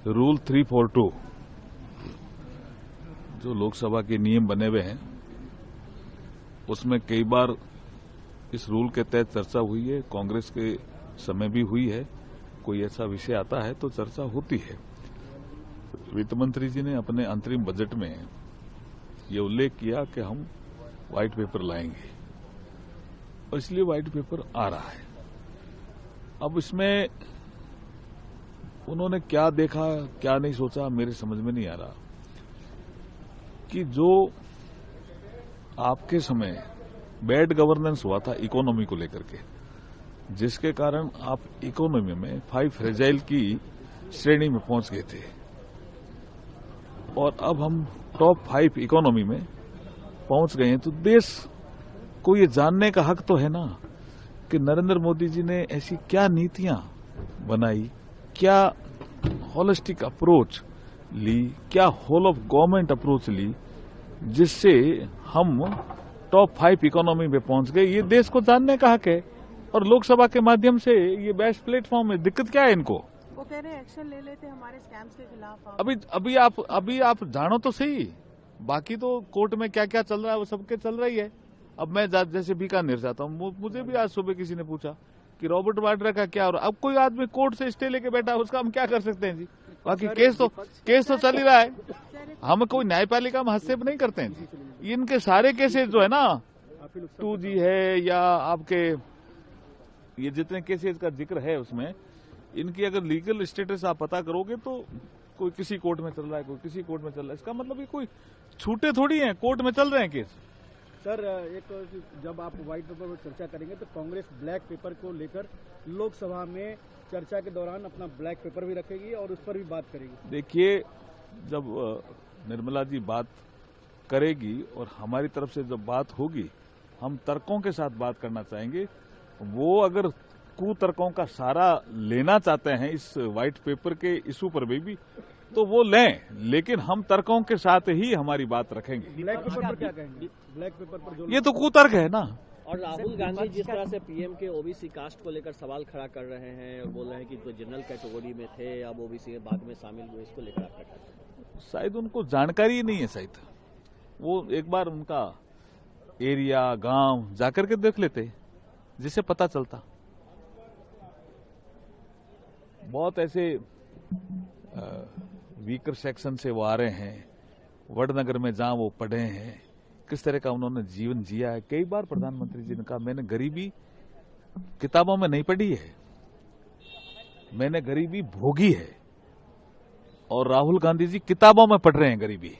Rule 342 जो लोकसभा के नियम बने हुए हैं उसमें कई बार इस रूल के तहत चर्चा हुई है। कांग्रेस के समय भी हुई है। कोई ऐसा विषय आता है तो चर्चा होती है। वित्त मंत्री जी ने अपने अंतरिम बजट में ये उल्लेख किया कि हम व्हाइट पेपर लाएंगे और इसलिए व्हाइट पेपर आ रहा है। अब इसमें उन्होंने क्या देखा क्या नहीं सोचा मेरे समझ में नहीं आ रहा कि जो आपके समय बैड गवर्नेंस हुआ था इकोनॉमी को लेकर के, जिसके कारण आप इकोनॉमी में 5 फ्रेजाइल की श्रेणी में पहुंच गए थे और अब हम टॉप 5 इकोनॉमी में पहुंच गए हैं, तो देश को ये जानने का हक तो है ना कि नरेंद्र मोदी जी ने ऐसी क्या नीतियां बनाई, क्या होलिस्टिक अप्रोच ली, क्या होल ऑफ गवर्नमेंट अप्रोच ली, जिससे हम टॉप 5 इकोनॉमी में पहुंच गए। ये देश को जानने का हक है और लोकसभा के माध्यम से ये बेस्ट प्लेटफॉर्म है। दिक्कत क्या है इनको? वो कह रहे हैं एक्शन ले लेते हमारे स्कैम्स के खिलाफ। अभी आप जानो तो सही, बाकी तो कोर्ट में क्या क्या चल रहा है वो सबके चल रही है। अब मैं जैसे बीकानेर जाता हूँ, मुझे भी आज सुबह किसी ने पूछा कि रॉबर्ट वाड्रा का क्या हो रहा है। अब कोई आदमी कोर्ट से स्टे लेके बैठा है, उसका हम क्या कर सकते हैं जी? बाकी केस तो चल ही रहा है। हम कोई न्यायपालिका में हस्तक्षेप नहीं करते हैं जी। इनके सारे केसेस जो है ना, 2G है या आपके ये जितने केसेस का जिक्र है उसमें इनकी अगर लीगल स्टेटस आप पता करोगे तो कोई किसी कोर्ट में चल रहा है, कोई किसी कोर्ट में चल रहा है। इसका मतलब ये कोई छूटे थोड़ी हैं, कोर्ट में चल रहे हैं केस। सर, एक जब आप व्हाइट पेपर पर चर्चा करेंगे तो कांग्रेस ब्लैक पेपर को लेकर लोकसभा में चर्चा के दौरान अपना ब्लैक पेपर भी रखेगी और उस पर भी बात करेगी। देखिए, जब निर्मला जी बात करेगी और हमारी तरफ से जब बात होगी, हम तर्कों के साथ बात करना चाहेंगे। वो अगर कुतर्कों का सहारा लेना चाहते हैं इस व्हाइट पेपर के इशू पर भी तो वो लें, लेकिन हम तर्कों के साथ ही हमारी बात रखेंगे। ब्लैक पेपर पर क्या कहेंगे? ब्लैक पेपर पर जो ये तो कुतर्क है ना। और राहुल गांधी जिस तरह से पीएम के ओबीसी कास्ट को लेकर सवाल खड़ा कर रहे हैं और बोल रहे हैं कि तो जनरल कैटेगरी में थे, अब ओबीसी के बाद में शामिल हुए, इसको लेकर आप क्या कहते हैं? शायद उनको जानकारी ही नहीं है। शायद वो एक बार उनका एरिया गांव जाकर के देख लेते, जिससे पता चलता। बहुत ऐसे वीकर सेक्शन से वो आ रहे हैं, वडनगर में जहां वो पढ़े हैं, किस तरह का उन्होंने जीवन जिया है। कई बार प्रधानमंत्री जी ने कहा मैंने गरीबी किताबों में नहीं पढ़ी है, मैंने गरीबी भोगी है, और राहुल गांधी जी किताबों में पढ़ रहे हैं गरीबी।